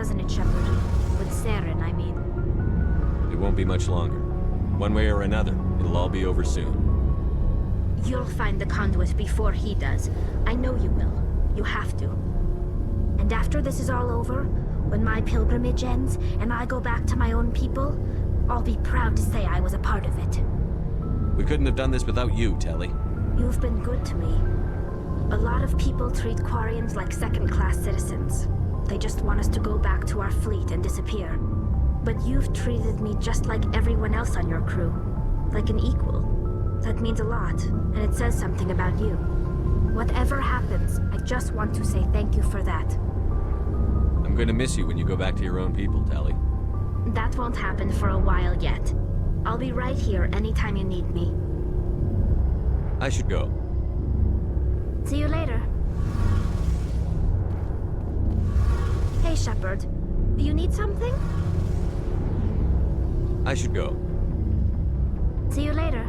doesn't it, Shepard? With Saren, I mean. It won't be much longer. One way or another, it'll all be over soon. You'll find the conduit before he does. I know you will. You have to. And after this is all over, when my pilgrimage ends and I go back to my own people, I'll be proud to say I was a part of it. We couldn't have done this without you, Telly. You've been good to me. A lot of people treat Quarians like second-class citizens. They just want us to go back to our fleet and disappear. But you've treated me just like everyone else on your crew. Like an equal. That means a lot, and it says something about you. Whatever happens, I just want to say thank you for that. I'm going to miss you when you go back to your own people, Telly. That won't happen for a while yet. I'll be right here anytime you need me. I should go. See you later. Hey, Shepard. You need something? I should go. See you later.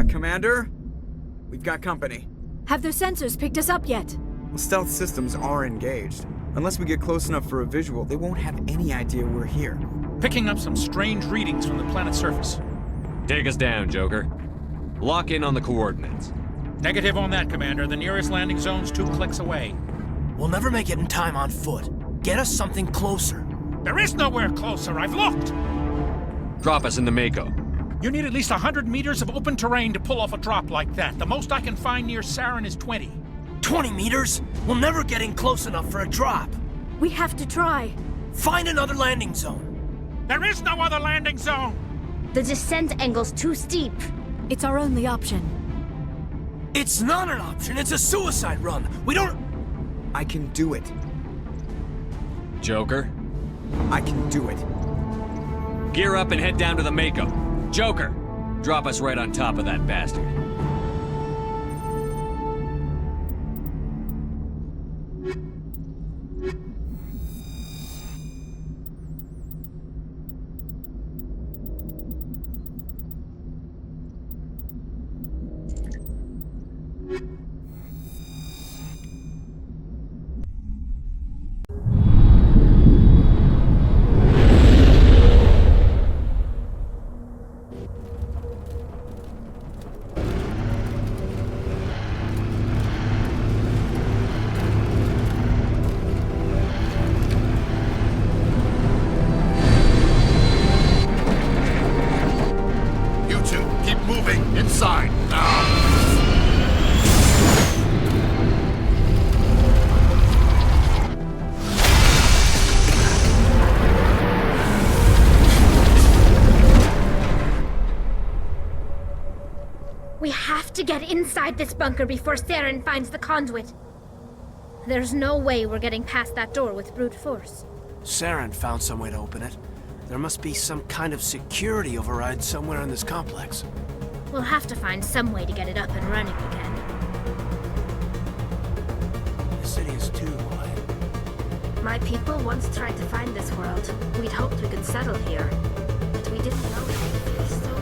Commander? We've got company. Have their sensors picked us up yet? Well, stealth systems are engaged. Unless we get close enough for a visual, they won't have any idea we're here. Picking up some strange readings from the planet's surface. Take us down, Joker. Lock in on the coordinates. Negative on that, Commander. The nearest landing zone's 2 clicks away. We'll never make it in time on foot. Get us something closer. There is nowhere closer. I've looked. Drop us in the Mako. You need at least 100 meters of open terrain to pull off a drop like that. The most I can find near Saren is 20. 20 meters? We'll never get in close enough for a drop. We have to try. Find another landing zone. There is no other landing zone! The descent angle's too steep. It's our only option. It's not an option. It's a suicide run. We don't... I can do it. Joker, I can do it. gear up and head down to the Mako. Joker, drop us right on top of that bastard. You two, keep moving inside now. We have to get inside this bunker before Saren finds the conduit. There's no way we're getting past that door with brute force. Saren found some way to open it. There must be some kind of security override somewhere in this complex. We'll have to find some way to get it up and running again. The city is too wide. My people once tried to find this world. We'd hoped we could settle here, but we didn't know it would be so...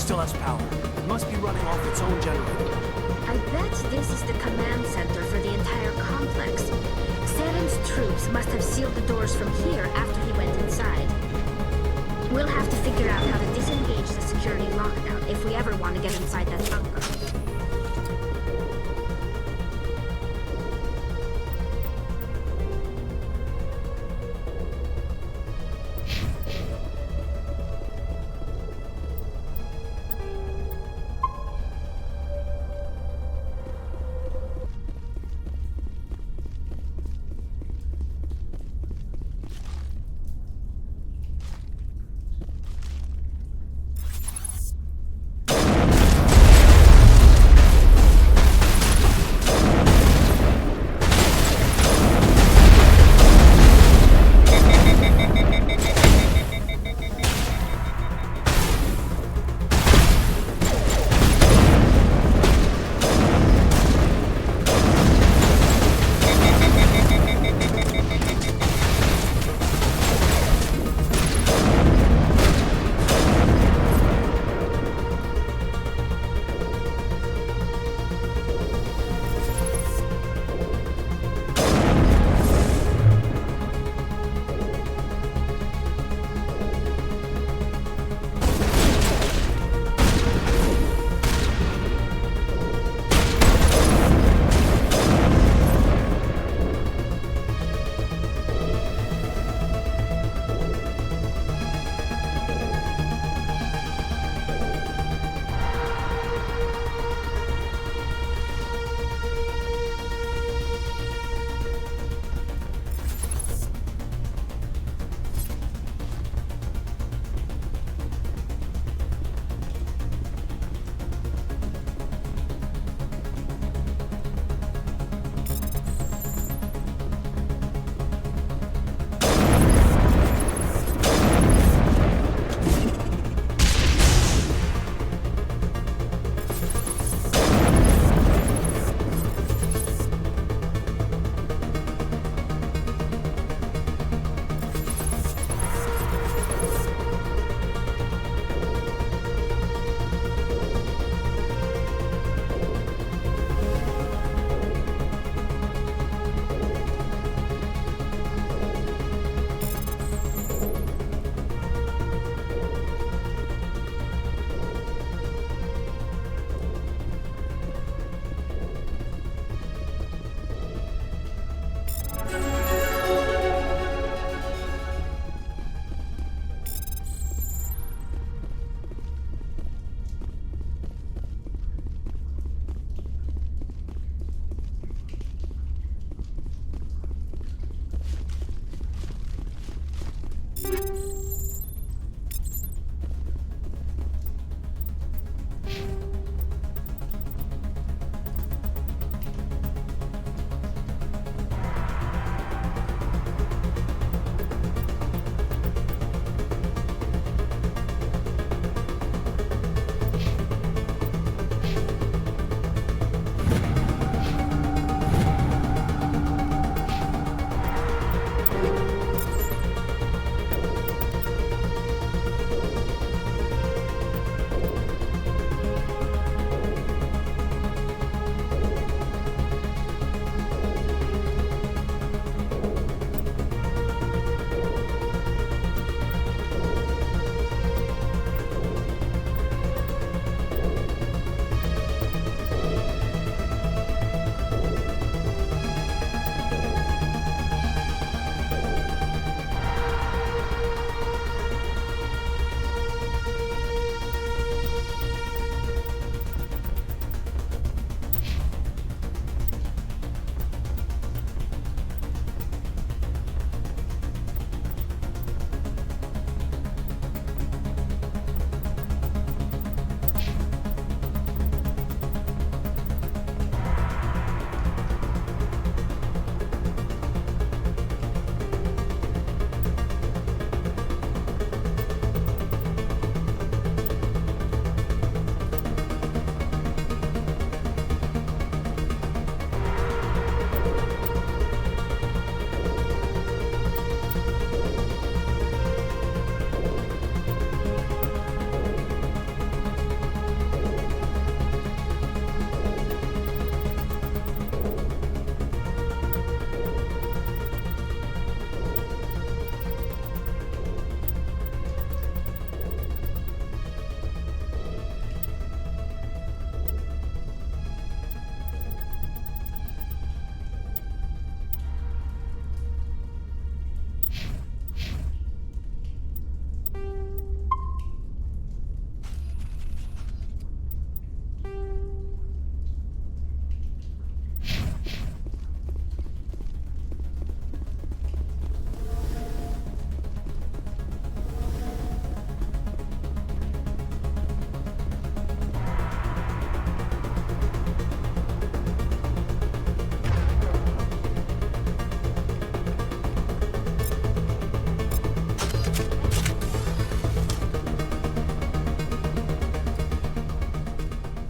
still has power. It must be running off its own generator. I bet this is the command center for the entire complex. Saren's troops must have sealed the doors from here after he went inside. We'll have to figure out how to disengage the security lockdown if we ever want to get inside that bunker.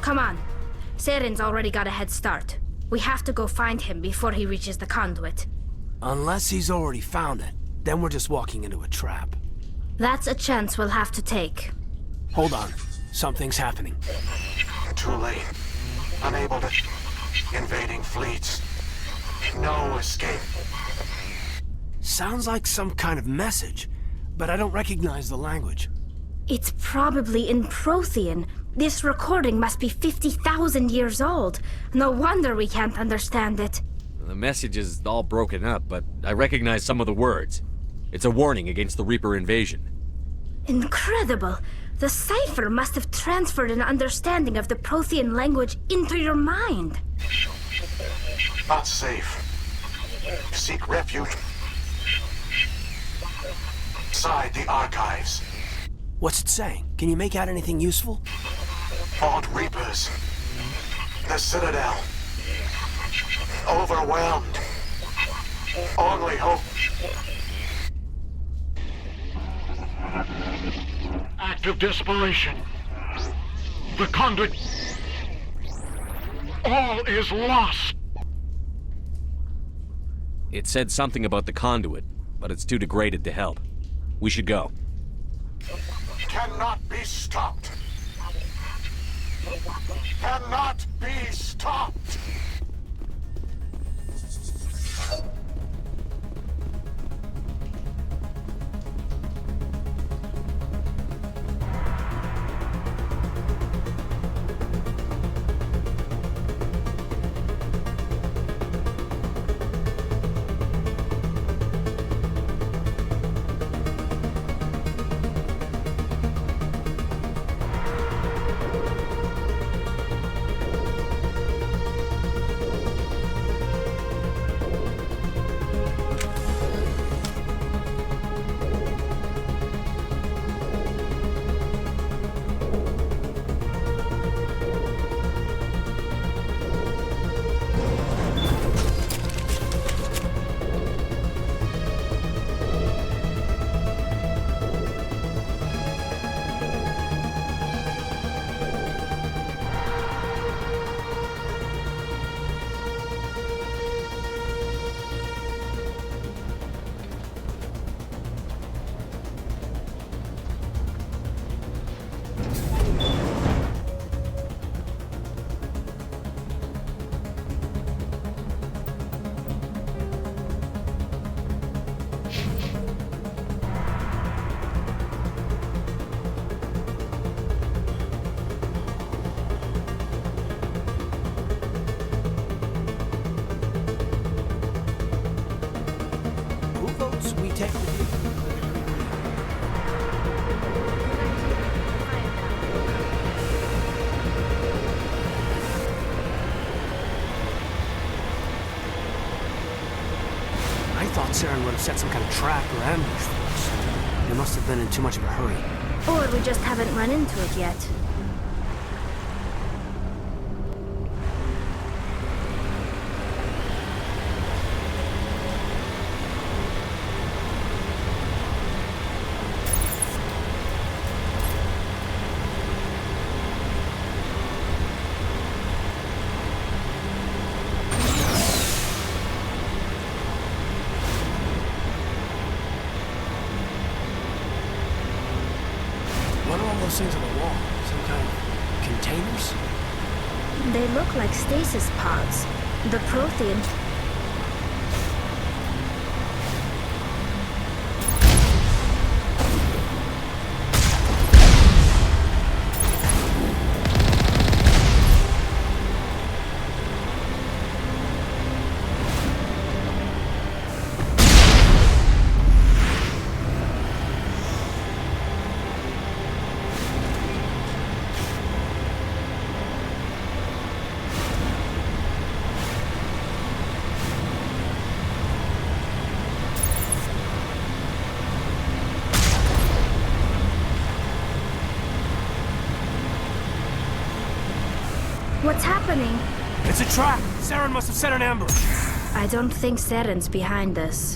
Come on. Saren's already got a head start. We have to go find him before he reaches the conduit. Unless he's already found it, then we're just walking into a trap. That's a chance we'll have to take. Hold on. Something's happening. Too late. Unable to... Invading fleets. No escape. Sounds like some kind of message, but I don't recognize the language. It's probably in Prothean. This recording must be 50,000 years old. No wonder we can't understand it. The message is all broken up, but I recognize some of the words. It's a warning against the Reaper invasion. Incredible! The cipher must have transferred an understanding of the Prothean language into your mind. Not safe. Seek refuge. Inside the archives. What's it saying? Can you make out anything useful? Fought Reapers. The Citadel. Overwhelmed. Only hope. Act of desperation. The conduit. All is lost. It said something about the conduit, but it's too degraded to help. We should go. Cannot be stopped. Cannot be stopped. Saren would have set some kind of trap or ambush for us. They must have been in too much of a hurry. Or we just haven't run into it yet. Things on the wall. Some kind of containers? They look like stasis pods. The Prothean... What's happening? It's a trap! Saren must have set an ambush! I don't think Saren's behind this.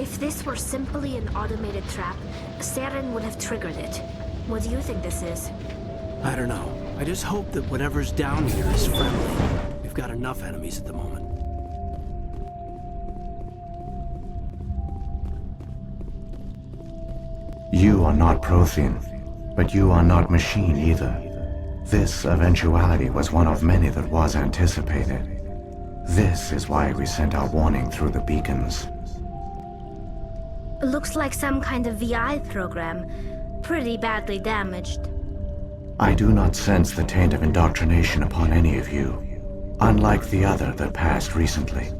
If this were simply an automated trap, Saren would have triggered it. What do you think this is? I don't know. I just hope that whatever's down here is friendly. We've got enough enemies at the moment. You are not Prothean, but you are not machine either. This eventuality was one of many that was anticipated. This is why we sent our warning through the beacons. Looks like some kind of VI program. Pretty badly damaged. I do not sense the taint of indoctrination upon any of you. Unlike the other that passed recently,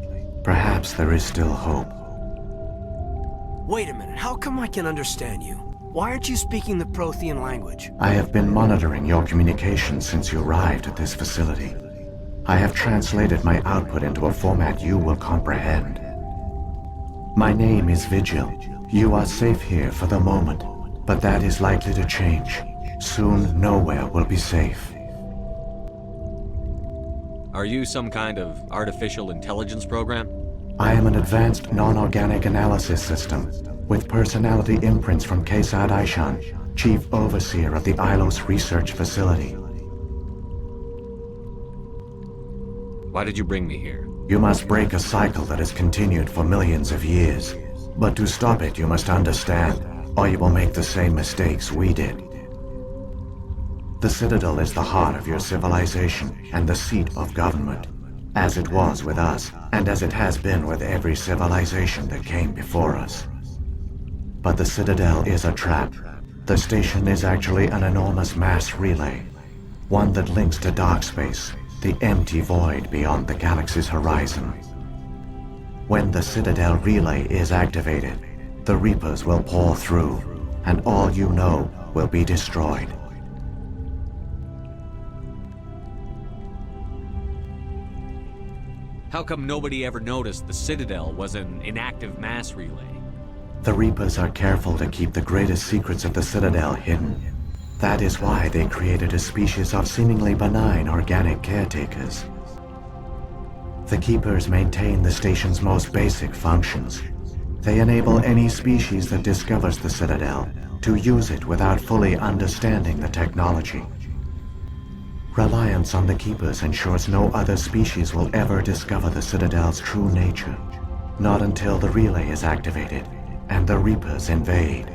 perhaps there is still hope. Wait a minute, how come I can understand you? Why aren't you speaking the Prothean language? I have been monitoring your communications since you arrived at this facility. I have translated my output into a format you will comprehend. My name is Vigil. You are safe here for the moment, but that is likely to change. Soon, nowhere will be safe. Are you some kind of artificial intelligence program? I am an advanced non-organic analysis system, with personality imprints from Kesad Aishan, Chief Overseer of the Ilos Research Facility. Why did you bring me here? You must break a cycle that has continued for millions of years. But to stop it, you must understand, or you will make the same mistakes we did. The Citadel is the heart of your civilization and the seat of government, as it was with us, and as it has been with every civilization that came before us. But the Citadel is a trap. The station is actually an enormous mass relay, one that links to dark space, the empty void beyond the galaxy's horizon. When the Citadel relay is activated, the Reapers will pour through, and all you know will be destroyed. How come nobody ever noticed the Citadel was an inactive mass relay? The Reapers are careful to keep the greatest secrets of the Citadel hidden. That is why they created a species of seemingly benign organic caretakers. The Keepers maintain the station's most basic functions. They enable any species that discovers the Citadel to use it without fully understanding the technology. Reliance on the Keepers ensures no other species will ever discover the Citadel's true nature. Not until the relay is activated and the Reapers invade.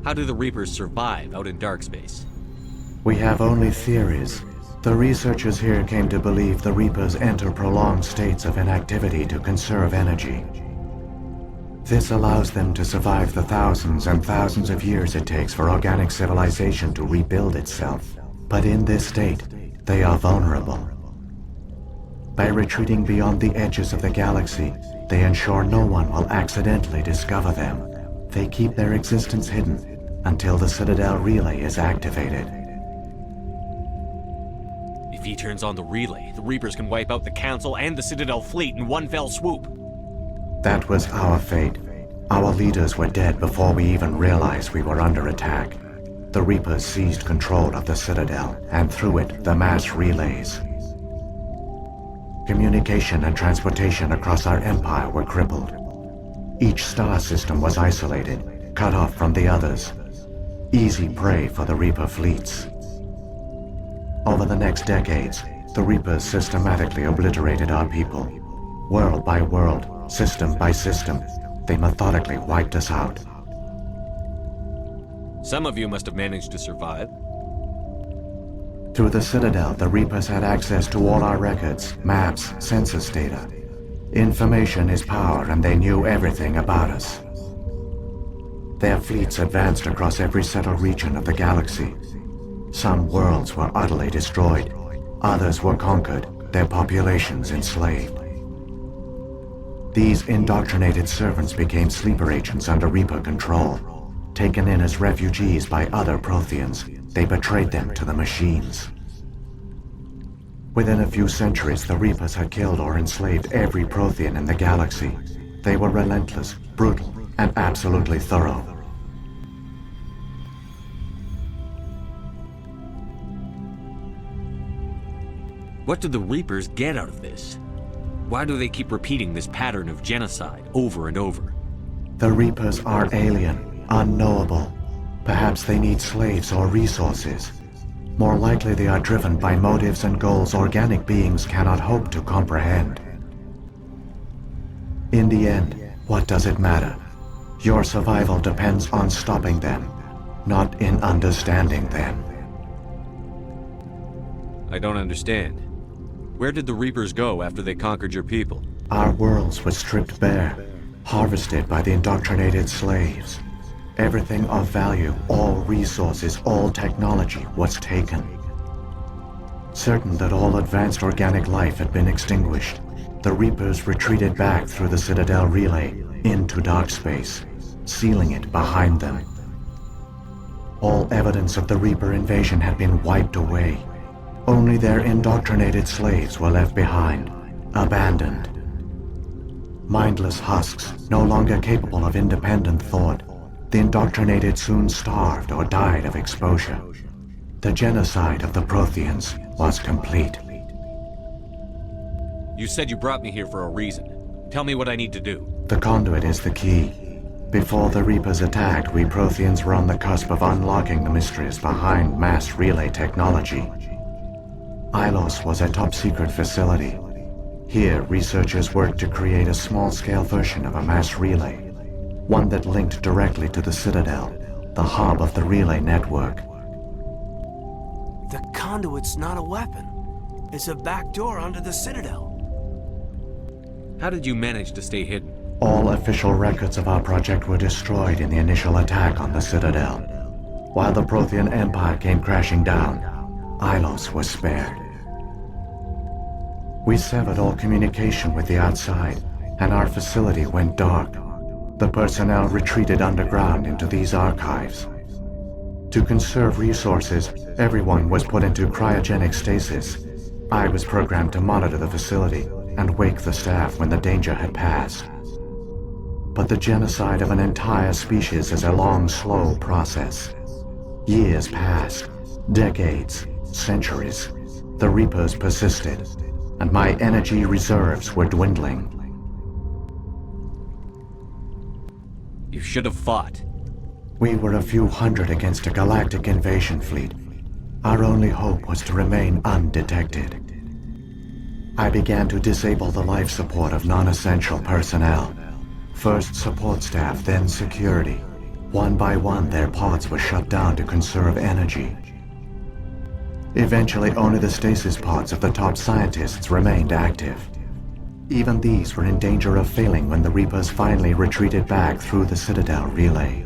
How do the Reapers survive out in dark space? We have only theories. The researchers here came to believe the Reapers enter prolonged states of inactivity to conserve energy. This allows them to survive the thousands and thousands of years it takes for organic civilization to rebuild itself. But in this state, they are vulnerable. By retreating beyond the edges of the galaxy, they ensure no one will accidentally discover them. They keep their existence hidden until the Citadel relay is activated. If he turns on the relay, the Reapers can wipe out the Council and the Citadel fleet in one fell swoop. That was our fate. Our leaders were dead before we even realized we were under attack. The Reapers seized control of the Citadel, and through it, the mass relays. Communication and transportation across our empire were crippled. Each star system was isolated, cut off from the others. Easy prey for the Reaper fleets. Over the next decades, the Reapers systematically obliterated our people. World by world, system by system, they methodically wiped us out. Some of you must have managed to survive. Through the Citadel, the Reapers had access to all our records, maps, census data. Information is power, and they knew everything about us. Their fleets advanced across every settled region of the galaxy. Some worlds were utterly destroyed. Others were conquered, their populations enslaved. These indoctrinated servants became sleeper agents under Reaper control. Taken in as refugees by other Protheans, they betrayed them to the machines. Within a few centuries, the Reapers had killed or enslaved every Prothean in the galaxy. They were relentless, brutal, and absolutely thorough. What did the Reapers get out of this? Why do they keep repeating this pattern of genocide over and over? The Reapers are alien, unknowable. Perhaps they need slaves or resources. More likely they are driven by motives and goals organic beings cannot hope to comprehend. In the end, what does it matter? Your survival depends on stopping them, not in understanding them. I don't understand. Where did the Reapers go after they conquered your people? Our worlds were stripped bare, harvested by the indoctrinated slaves. Everything of value, all resources, all technology was taken. Certain that all advanced organic life had been extinguished, the Reapers retreated back through the Citadel relay into dark space, sealing it behind them. All evidence of the Reaper invasion had been wiped away. Only their indoctrinated slaves were left behind, abandoned. Mindless husks, no longer capable of independent thought, the indoctrinated soon starved or died of exposure. The genocide of the Protheans was complete. You said you brought me here for a reason. Tell me what I need to do. The conduit is the key. Before the Reapers attacked, we Protheans were on the cusp of unlocking the mysteries behind mass relay technology. Ilos was a top-secret facility. Here, researchers worked to create a small-scale version of a mass relay, one that linked directly to the Citadel, the hub of the relay network. The conduit's not a weapon. It's a backdoor onto the Citadel. How did you manage to stay hidden? All official records of our project were destroyed in the initial attack on the Citadel. While the Prothean Empire came crashing down, Ilos was spared. We severed all communication with the outside, and our facility went dark. The personnel retreated underground into these archives. To conserve resources, everyone was put into cryogenic stasis. I was programmed to monitor the facility and wake the staff when the danger had passed. But the genocide of an entire species is a long, slow process. Years passed, decades, centuries. The Reapers persisted, and my energy reserves were dwindling. You should have fought. We were a few hundred against a galactic invasion fleet. Our only hope was to remain undetected. I began to disable the life support of non-essential personnel. First support staff, then security. One by one, their pods were shut down to conserve energy. Eventually, only the stasis pods of the top scientists remained active. Even these were in danger of failing when the Reapers finally retreated back through the Citadel relay.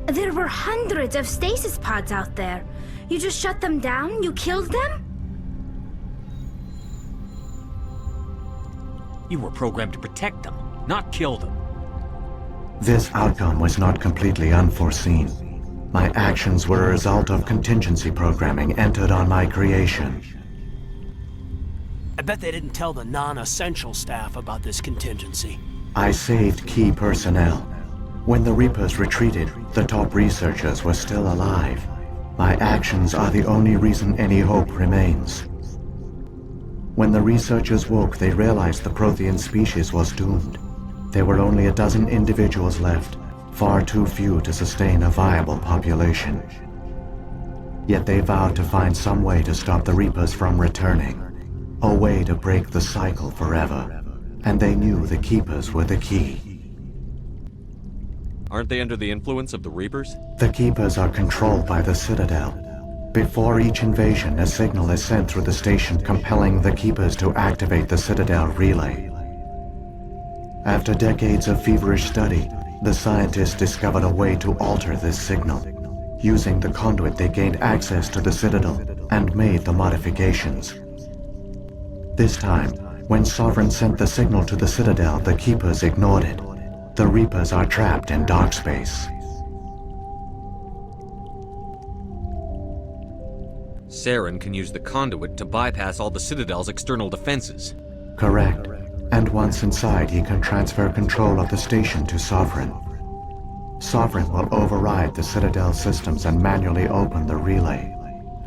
There were hundreds of stasis pods out there. You just shut them down? You killed them? You were programmed to protect them, not kill them. This outcome was not completely unforeseen. My actions were a result of contingency programming entered on my creation. I bet they didn't tell the non-essential staff about this contingency. I saved key personnel. When the Reapers retreated, the top researchers were still alive. My actions are the only reason any hope remains. When the researchers woke, they realized the Prothean species was doomed. There were only a dozen individuals left, far too few to sustain a viable population. Yet they vowed to find some way to stop the Reapers from returning, a way to break the cycle forever. And they knew the Keepers were the key. Aren't they under the influence of the Reapers? The Keepers are controlled by the Citadel. Before each invasion, a signal is sent through the station compelling the Keepers to activate the Citadel relay. After decades of feverish study, the scientists discovered a way to alter this signal. Using the conduit, they gained access to the Citadel and made the modifications. This time, when Sovereign sent the signal to the Citadel, the Keepers ignored it. The Reapers are trapped in dark space. Saren can use the conduit to bypass all the Citadel's external defenses. Correct. And once inside, he can transfer control of the station to Sovereign. Sovereign will override the Citadel systems and manually open the relay,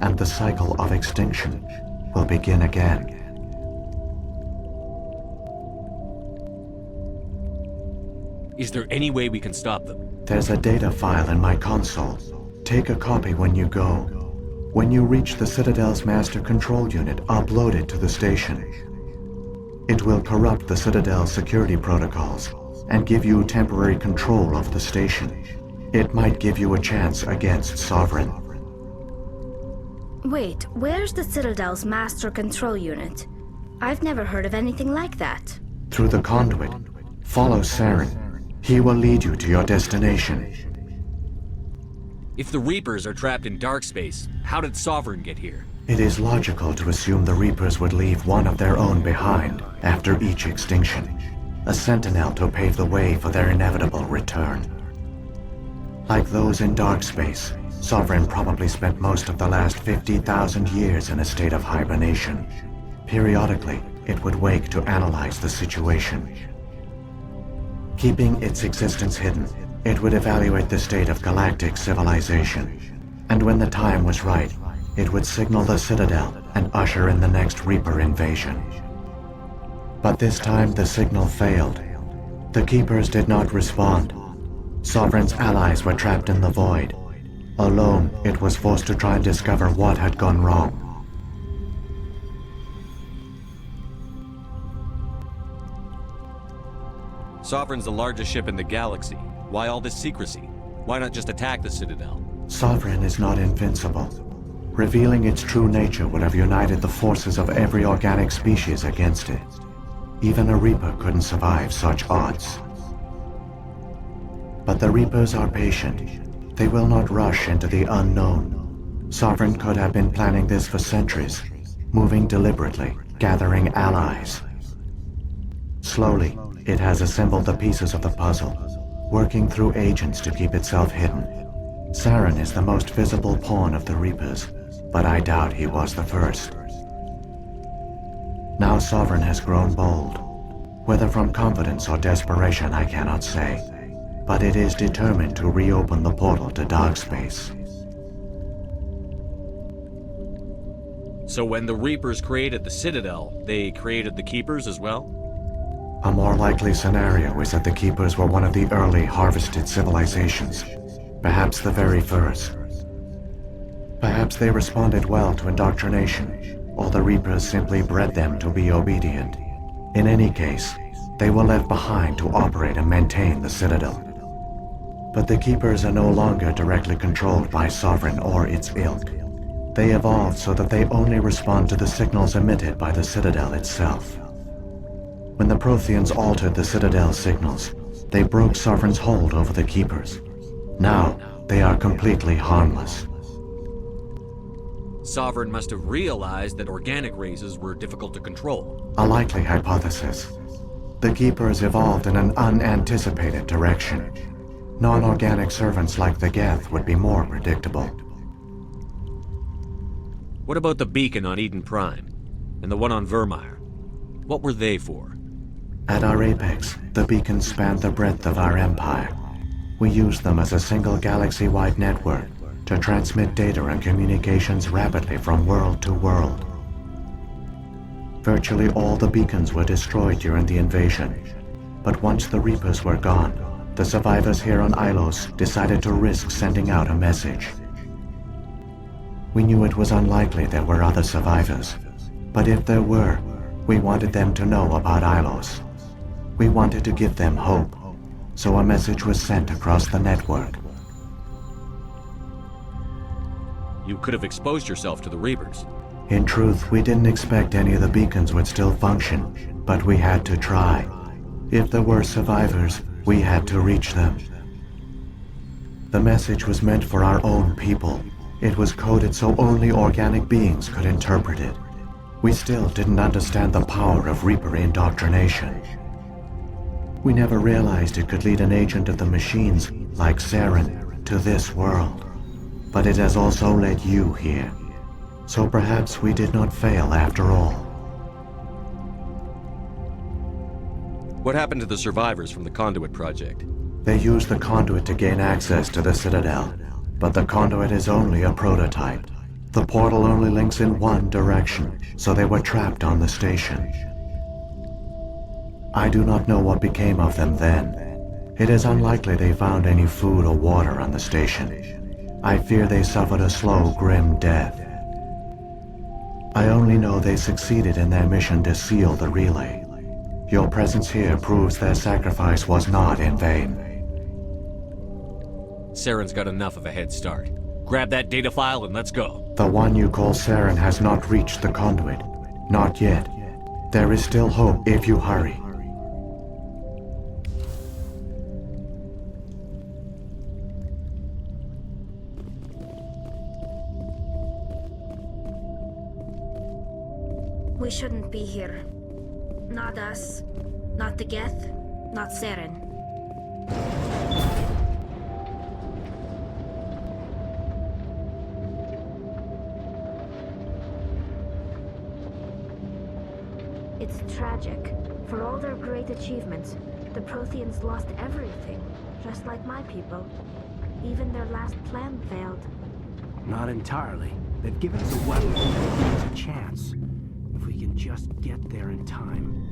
and the cycle of extinction will begin again. Is there any way we can stop them? There's a data file in my console. Take a copy when you go. When you reach the Citadel's master control unit, upload it to the station. It will corrupt the Citadel's security protocols and give you temporary control of the station. It might give you a chance against Sovereign. Wait, where's the Citadel's master control unit? I've never heard of anything like that. Through the conduit, follow Saren. He will lead you to your destination. If the Reapers are trapped in dark space, how did Sovereign get here? It is logical to assume the Reapers would leave one of their own behind after each extinction. A sentinel to pave the way for their inevitable return. Like those in dark space, Sovereign probably spent most of the last 50,000 years in a state of hibernation. Periodically, it would wake to analyze the situation. Keeping its existence hidden, it would evaluate the state of galactic civilization. And when the time was right, it would signal the Citadel and usher in the next Reaper invasion. But this time the signal failed. The Keepers did not respond. Sovereign's allies were trapped in the void. Alone, it was forced to try and discover what had gone wrong. Sovereign's the largest ship in the galaxy. Why all this secrecy? Why not just attack the Citadel? Sovereign is not invincible. Revealing its true nature would have united the forces of every organic species against it. Even a Reaper couldn't survive such odds. But the Reapers are patient. They will not rush into the unknown. Sovereign could have been planning this for centuries, moving deliberately, gathering allies. Slowly, it has assembled the pieces of the puzzle, working through agents to keep itself hidden. Saren is the most visible pawn of the Reapers, but I doubt he was the first. Now Sovereign has grown bold. Whether from confidence or desperation, I cannot say. But it is determined to reopen the portal to dark space. So when the Reapers created the Citadel, they created the Keepers as well? A more likely scenario is that the Keepers were one of the early harvested civilizations, perhaps the very first. Perhaps they responded well to indoctrination, or the Reapers simply bred them to be obedient. In any case, they were left behind to operate and maintain the Citadel. But the Keepers are no longer directly controlled by Sovereign or its ilk. They evolved so that they only respond to the signals emitted by the Citadel itself. When the Protheans altered the Citadel's signals, they broke Sovereign's hold over the Keepers. Now, they are completely harmless. Sovereign must have realized that organic races were difficult to control. A likely hypothesis. The Keepers evolved in an unanticipated direction. Non-organic servants like the Geth would be more predictable. What about the beacon on Eden Prime? And the one on Vermeer? What were they for? At our apex, the beacons spanned the breadth of our empire. We used them as a single galaxy-wide network to transmit data and communications rapidly from world to world. Virtually all the beacons were destroyed during the invasion, but once the Reapers were gone, the survivors here on Ilos decided to risk sending out a message. We knew it was unlikely there were other survivors, but if there were, we wanted them to know about Ilos. We wanted to give them hope, so a message was sent across the network. You could have exposed yourself to the Reapers. In truth, we didn't expect any of the beacons would still function, but we had to try. If there were survivors, we had to reach them. The message was meant for our own people. It was coded so only organic beings could interpret it. We still didn't understand the power of Reaper indoctrination. We never realized it could lead an agent of the machines, like Saren, to this world. But it has also led you here. So perhaps we did not fail after all. What happened to the survivors from the Conduit project? They used the conduit to gain access to the Citadel, but the conduit is only a prototype. The portal only links in one direction, so they were trapped on the station. I do not know what became of them then. It is unlikely they found any food or water on the station. I fear they suffered a slow, grim death. I only know they succeeded in their mission to seal the relay. Your presence here proves their sacrifice was not in vain. Saren's got enough of a head start. Grab that data file and let's go. The one you call Saren has not reached the conduit. Not yet. There is still hope if you hurry. We shouldn't be here. Not us. Not the Geth. Not Saren. It's tragic. For all their great achievements, the Protheans lost everything. Just like my people. Even their last plan failed. Not entirely. They've given us a weapon and given us a chance. If we can just get there in time.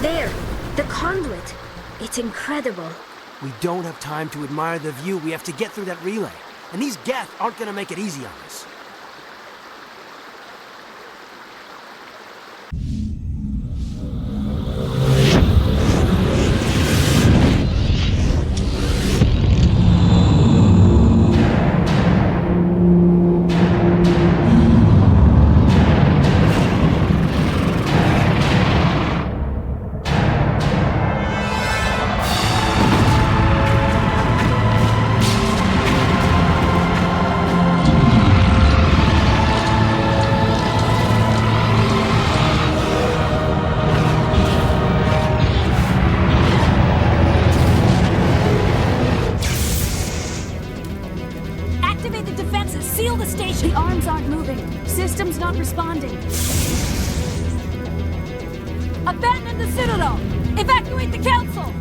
There! The conduit! It's incredible. We don't have time to admire the view. We have to get through that relay. And these Geth aren't gonna make it easy on us. Abandon the Citadel! Evacuate the Council!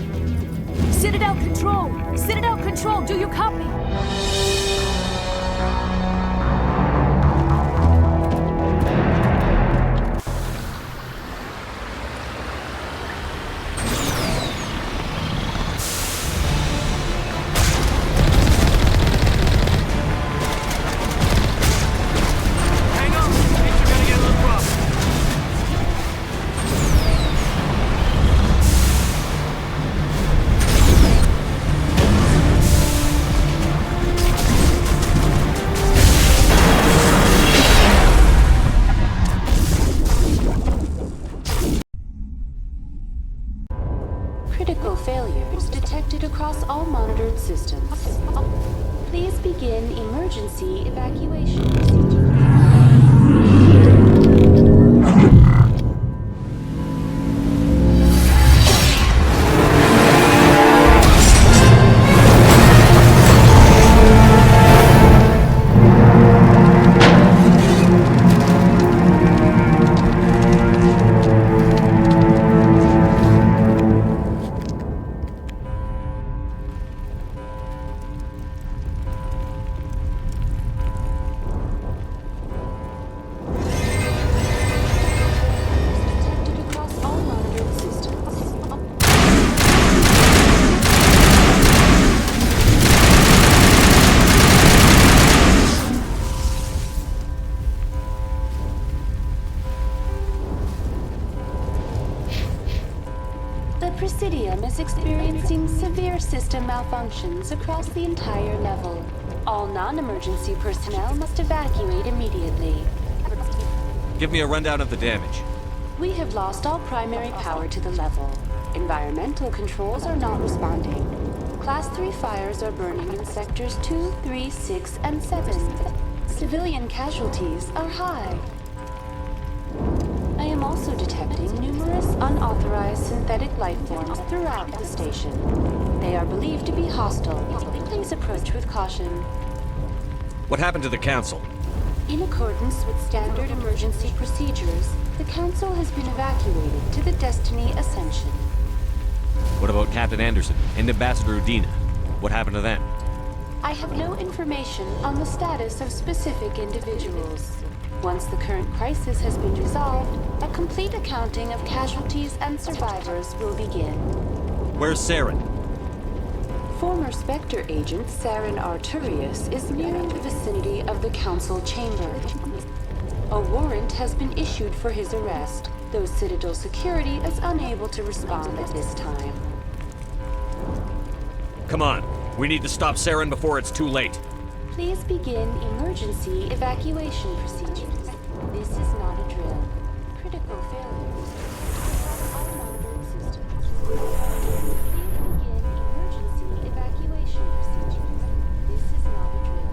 Citadel Control! Citadel Control, do you copy? Critical failures detected across all monitored systems. Please begin emergency evacuation procedure. The Presidium is experiencing severe system malfunctions across the entire level. All non-emergency personnel must evacuate immediately. Give me a rundown of the damage. We have lost all primary power to the level. Environmental controls are not responding. Class 3 fires are burning in sectors 2, 3, 6, and 7. Civilian casualties are high. I am also detecting numerous unauthorized synthetic life forms throughout the station. They are believed to be hostile. Please approach with caution. What happened to the Council? In accordance with standard emergency procedures, the Council has been evacuated to the Destiny Ascension. What about Captain Anderson and Ambassador Udina? What happened to them? I have no information on the status of specific individuals. Once the current crisis has been resolved, a complete accounting of casualties and survivors will begin. Where's Saren? Former Spectre agent Saren Arturius is nearing the vicinity of the Council chamber. A warrant has been issued for his arrest, though Citadel security is unable to respond at this time. Come on. We need to stop Saren before it's too late. Please begin emergency evacuation procedures. This is not a drill. Critical failures. All monitored systems. Please begin emergency evacuation procedures. This is not a drill.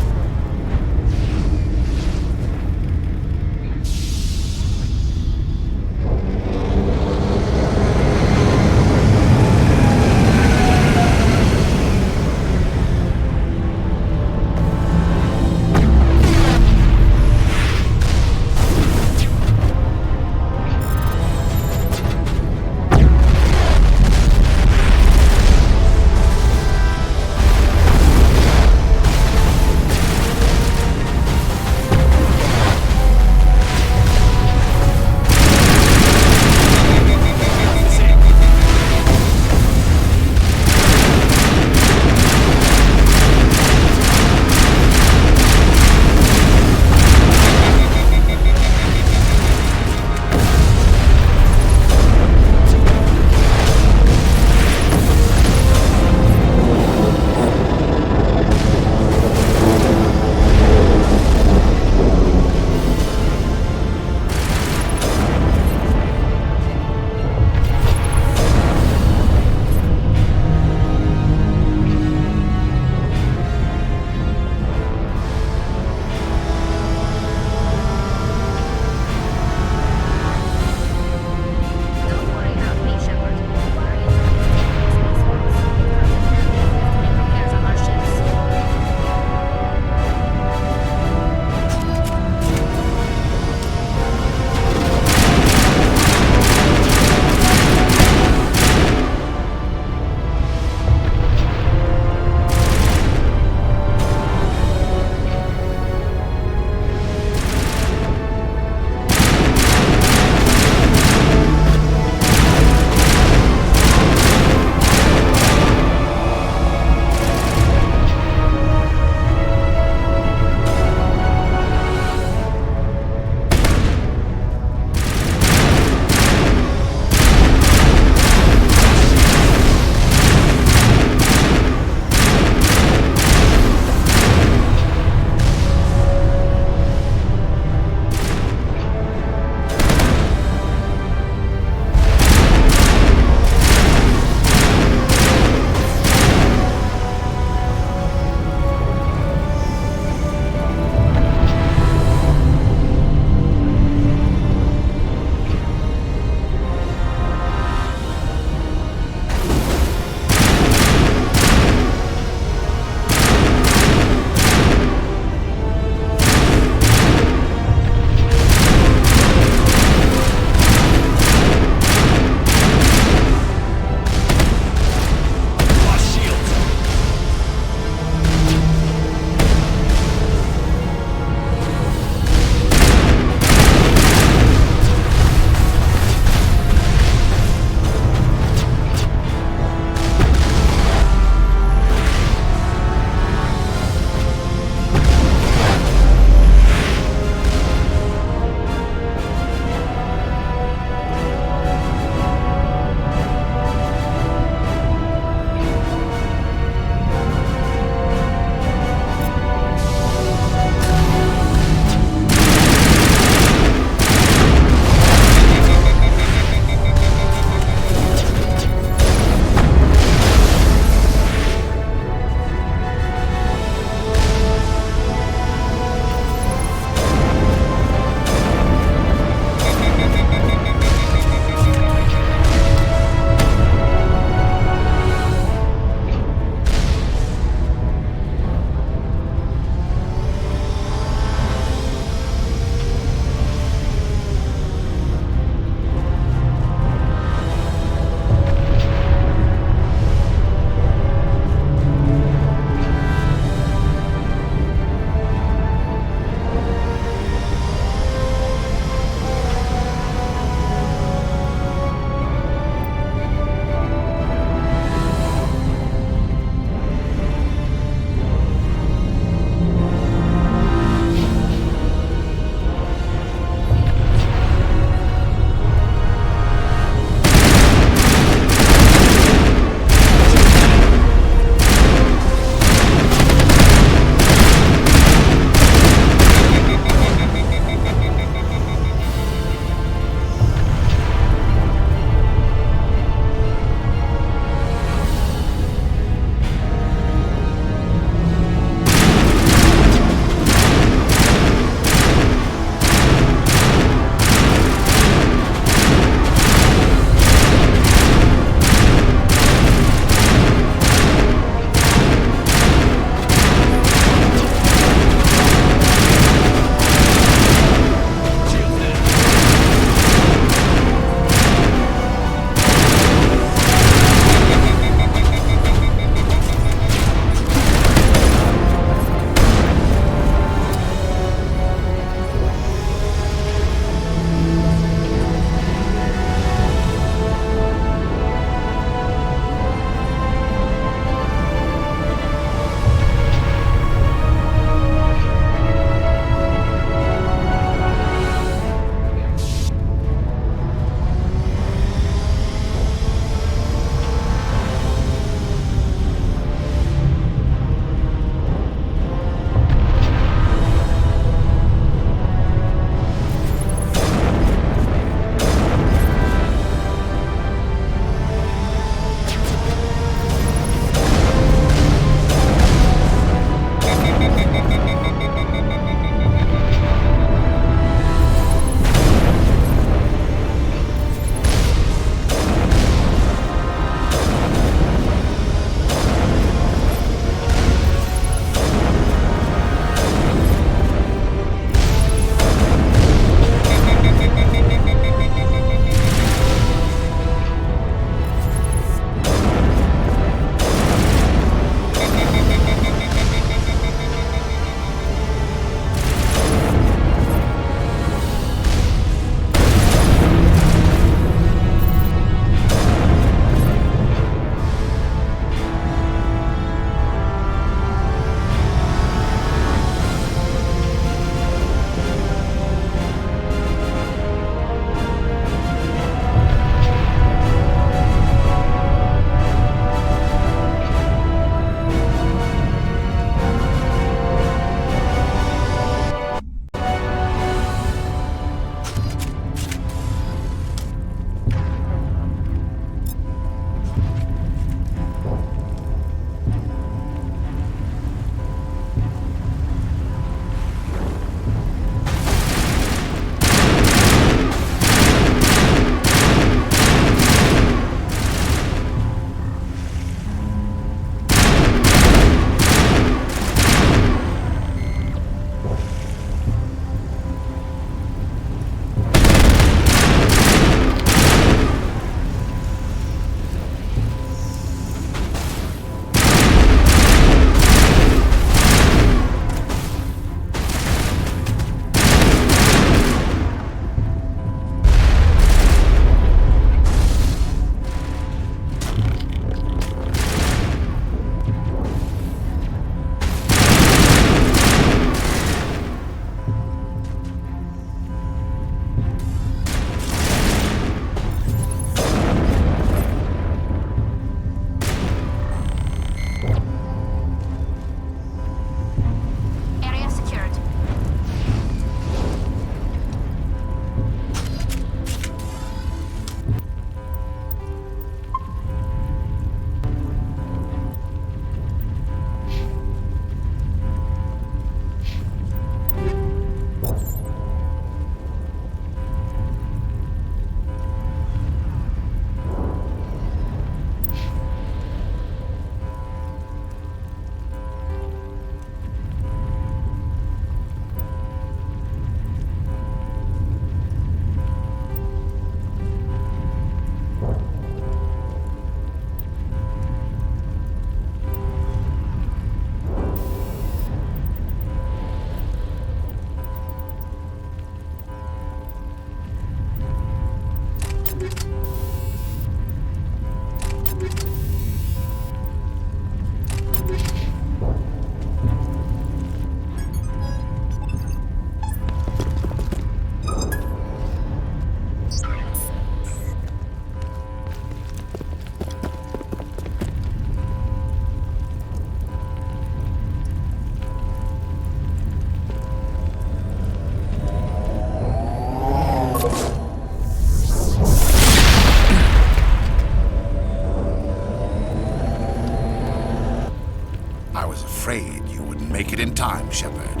time, Shepard.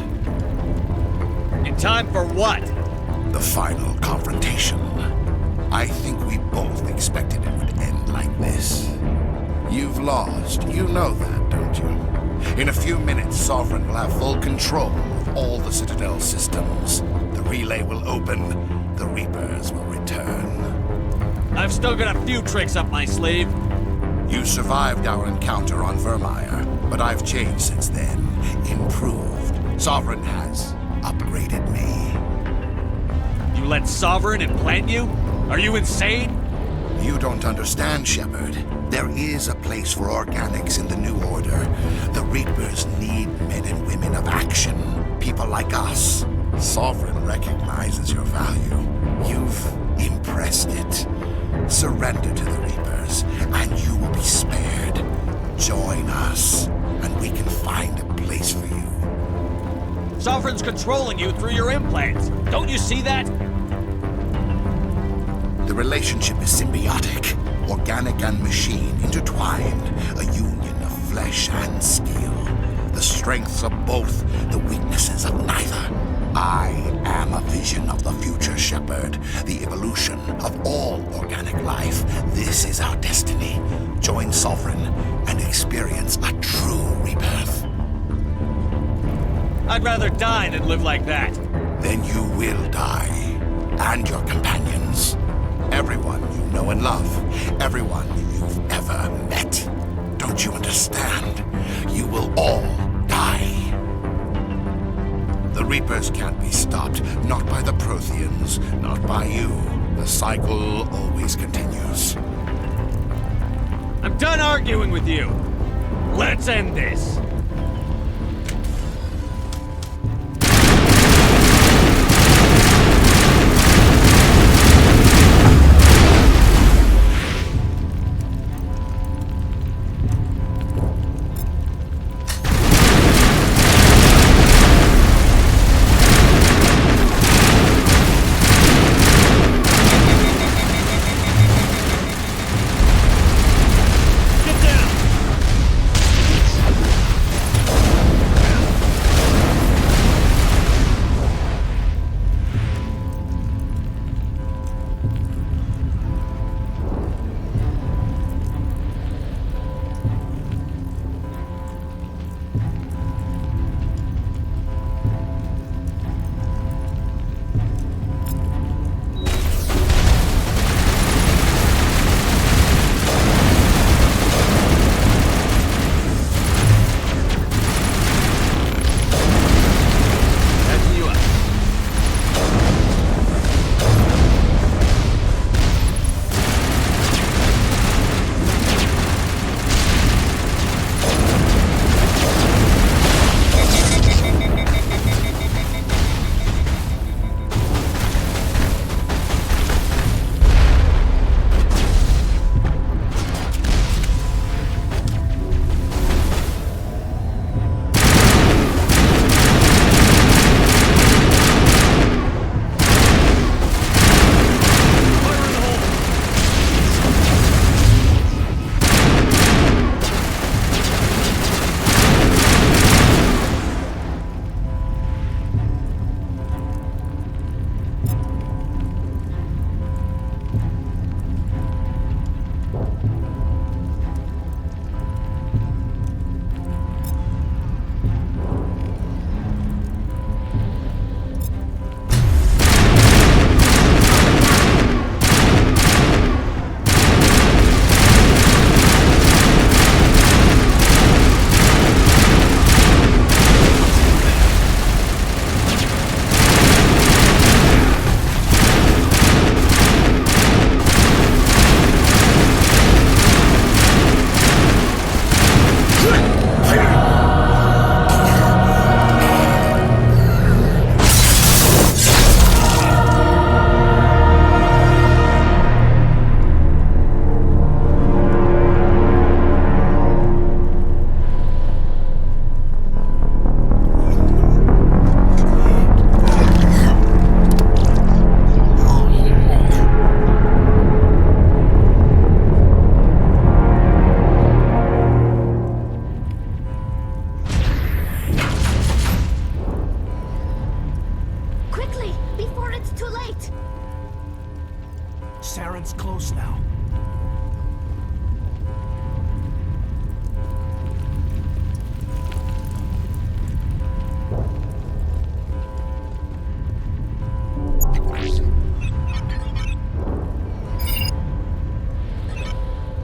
In time for what? The final confrontation. I think we both expected it would end like this. You've lost. You know that, don't you? In a few minutes, Sovereign will have full control of all the Citadel systems. The relay will open. The Reapers will return. I've still got a few tricks up my sleeve. You survived our encounter on Vermeer, but I've changed since then. Improved. Sovereign has upgraded me. You let Sovereign implant you? Are you insane? You don't understand, Shepard. There is a place for organics in the New Order. The Reapers need men and women of action. People like us. Sovereign recognizes your value. You've impressed it. Surrender to the Reapers, and you will be spared. Join us, and we can find a place for you. Sovereign's controlling you through your implants. Don't you see that? The relationship is symbiotic, organic and machine intertwined, a union of flesh and steel. The strengths of both, the weaknesses of neither. I am a vision of the future, Shepard, the evolution of all organic life. This is our destiny. Join Sovereign and experience a true rebirth. I'd rather die than live like that. Then you will die, and your companions. Everyone you know and love, everyone you've ever met. Don't you understand? You will all die. The Reapers can't be stopped, not by the Protheans, not by you. The cycle always continues. I'm done arguing with you. Let's end this.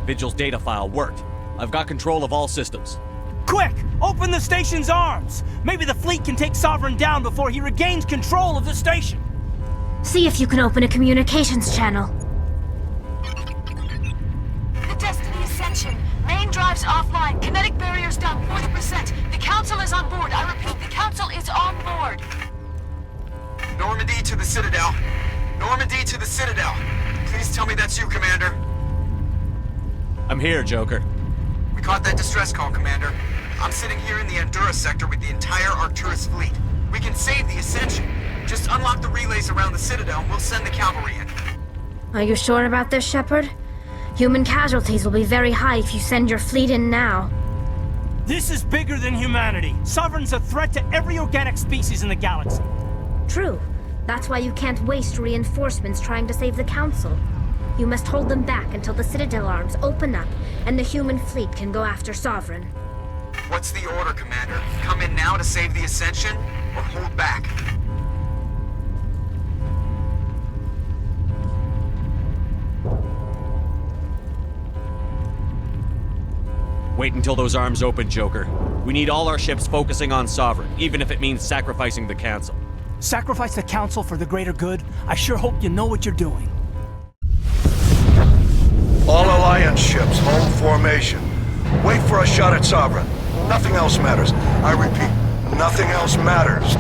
Vigil's data file worked. I've got control of all systems. Quick! Open the station's arms! Maybe the fleet can take Sovereign down before he regains control of the station! See if you can open a communications channel. The Destiny Ascension. Main drives offline. Kinetic barriers down 40%. The Council is on board. I repeat, the Council is on board. Normandy to the Citadel. Normandy to the Citadel. Please tell me that's you, Commander. I'm here, Joker. We caught that distress call, Commander. I'm sitting here in the Andurra sector with the entire Arcturus fleet. We can save the Ascension. Just unlock the relays around the Citadel and we'll send the cavalry in. Are you sure about this, Shepard? Human casualties will be very high if you send your fleet in now. This is bigger than humanity. Sovereign's a threat to every organic species in the galaxy. True. That's why you can't waste reinforcements trying to save the Council. You must hold them back until the Citadel arms open up and the human fleet can go after Sovereign. What's the order, Commander? Come in now to save the Ascension, or hold back? Wait until those arms open, Joker. We need all our ships focusing on Sovereign, even if it means sacrificing the Council. Sacrifice the Council for the greater good? I sure hope you know what you're doing. All Alliance ships, hold formation. Wait for a shot at Sovereign. Nothing else matters. I repeat, nothing else matters.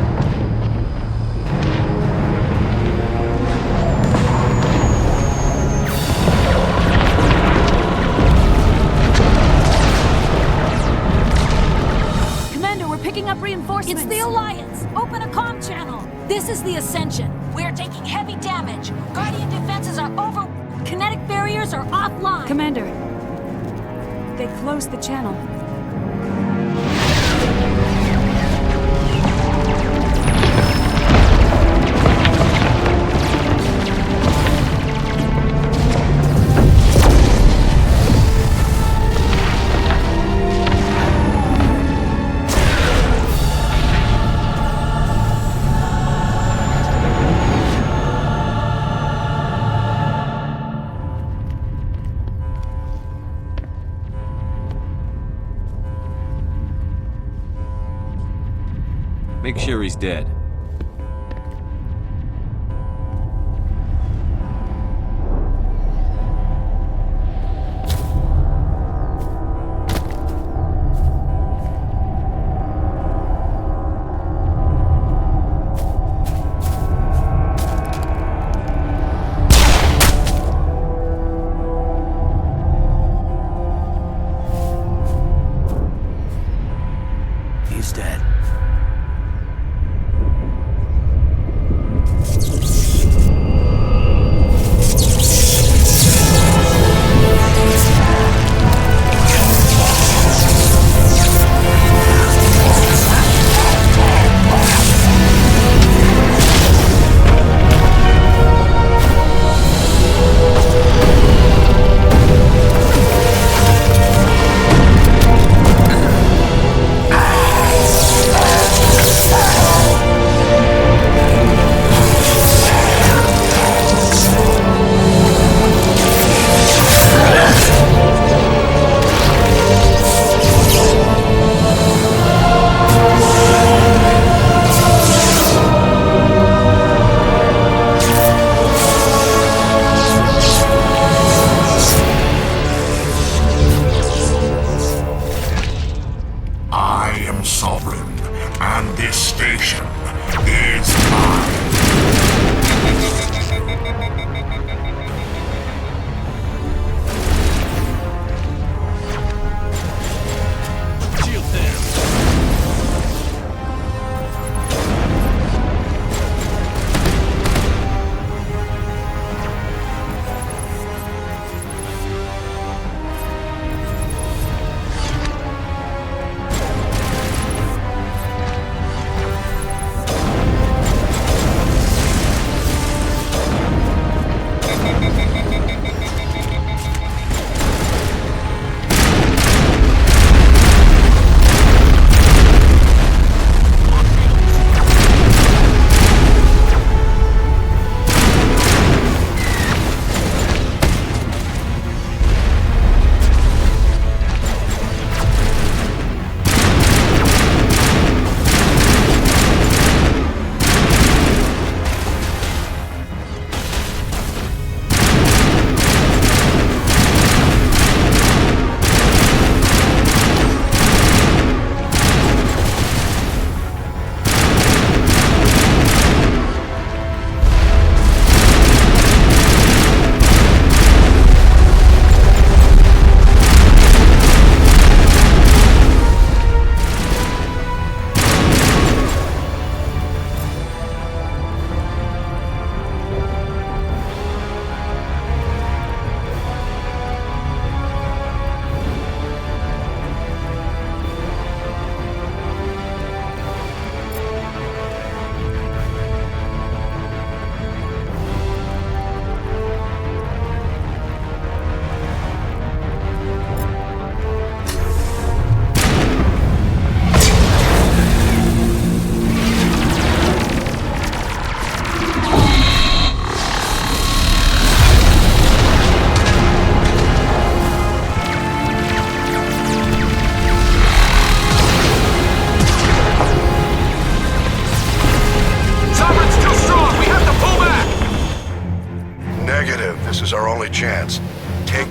Commander, we're picking up reinforcements. It's the Alliance. Open a comm channel. This is the Ascension. We're taking heavy damage. Guardian defenses are over. Kinetic barriers are offline. Commander, they closed the channel. Make sure he's dead. He's dead.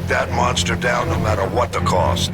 take that monster down no matter what the cost.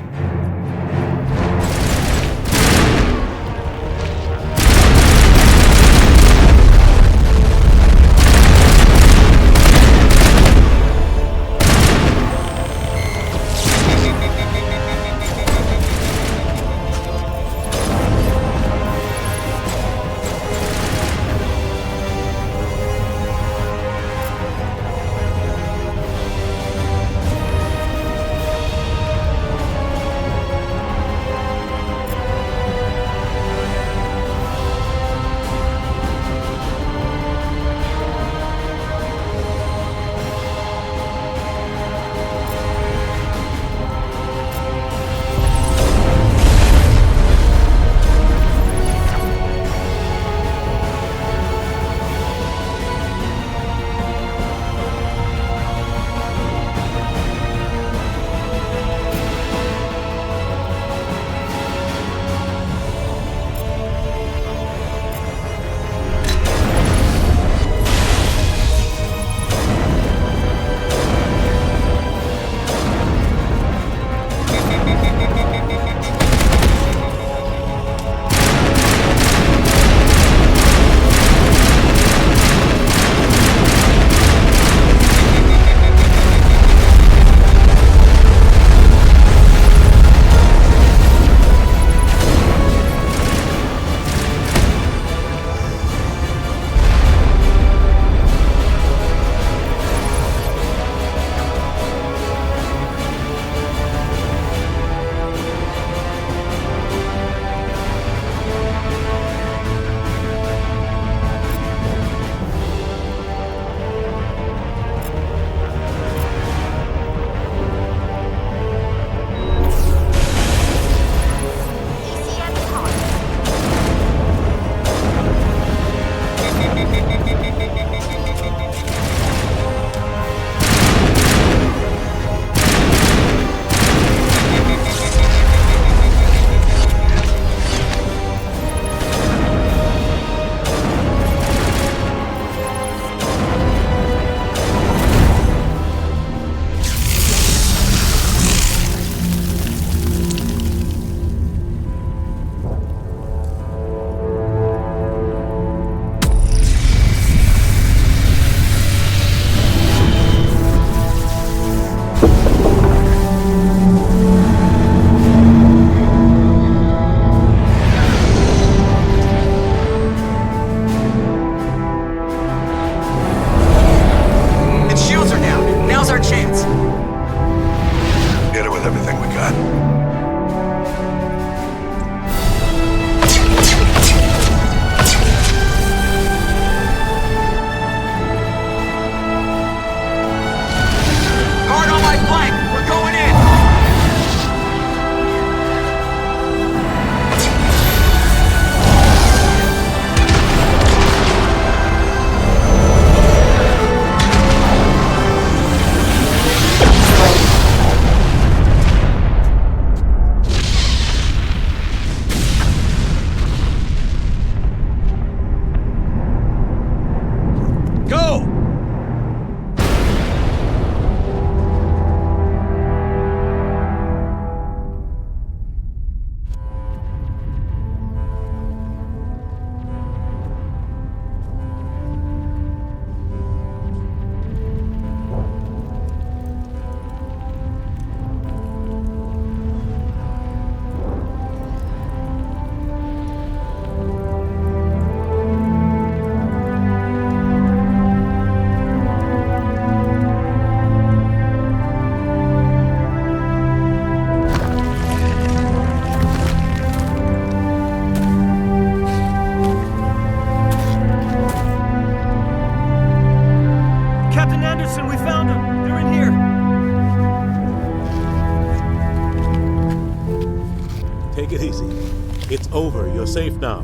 It's over. You're safe now.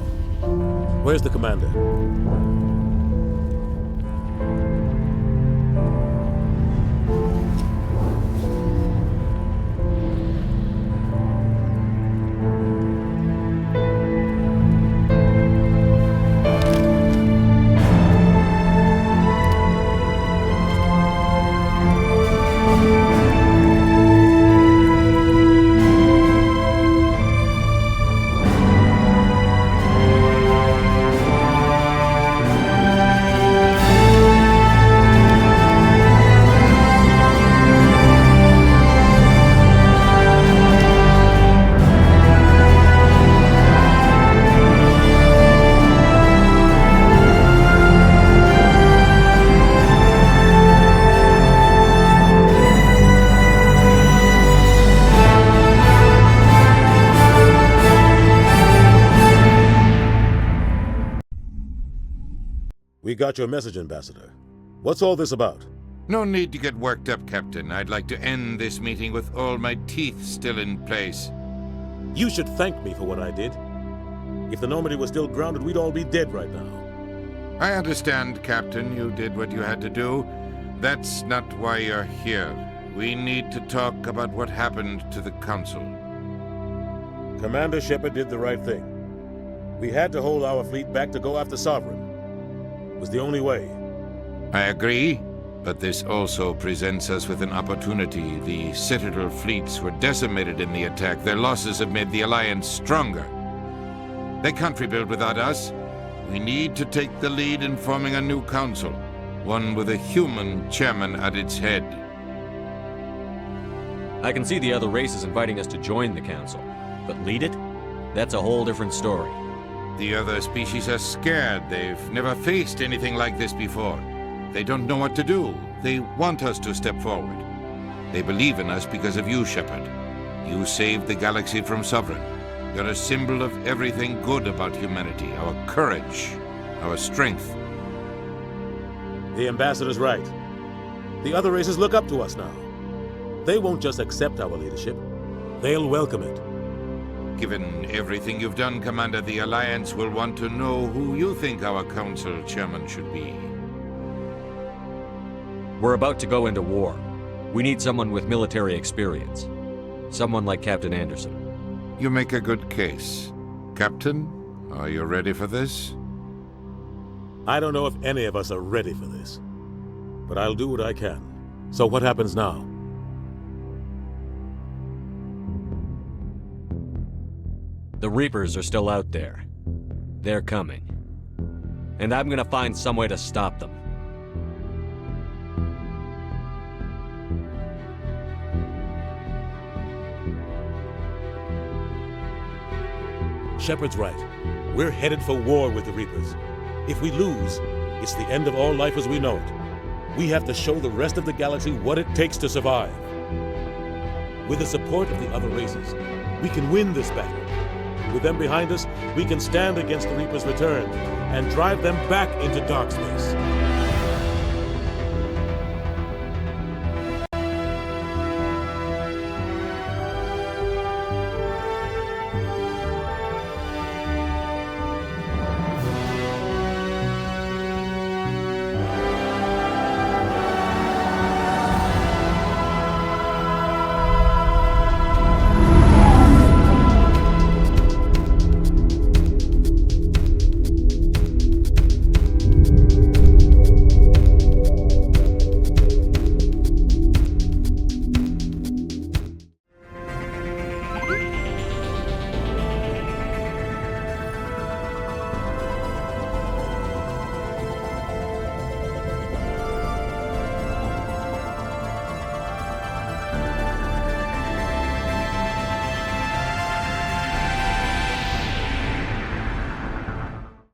Where's the commander? We got your message, Ambassador. What's all this about? No need to get worked up, Captain. I'd like to end this meeting with all my teeth still in place. You should thank me for what I did. If the Normandy was still grounded, we'd all be dead right now. I understand, Captain. You did what you had to do. That's not why you're here. We need to talk about what happened to the Council. Commander Shepard did the right thing. We had to hold our fleet back to go after Sovereign. It was the only way. I agree, but this also presents us with an opportunity. The Citadel fleets were decimated in the attack. Their losses have made the Alliance stronger. They can't rebuild without us. We need to take the lead in forming a new council, one with a human chairman at its head. I can see the other races inviting us to join the council, but lead it? That's a whole different story. The other species are scared. They've never faced anything like this before. They don't know what to do. They want us to step forward. They believe in us because of you, Shepard. You saved the galaxy from Sovereign. You're a symbol of everything good about humanity, our courage, our strength. The Ambassador's right. The other races look up to us now. They won't just accept our leadership. They'll welcome it. Given everything you've done, Commander, the Alliance will want to know who you think our council chairman should be. We're about to go into war. We need someone with military experience. Someone like Captain Anderson. You make a good case. Captain, are you ready for this? I don't know if any of us are ready for this, but I'll do what I can. So what happens now? The Reapers are still out there. They're coming. And I'm gonna find some way to stop them. Shepard's right. We're headed for war with the Reapers. If we lose, it's the end of all life as we know it. We have to show the rest of the galaxy what it takes to survive. With the support of the other races, we can win this battle. With them behind us, we can stand against the Reapers' return and drive them back into dark space.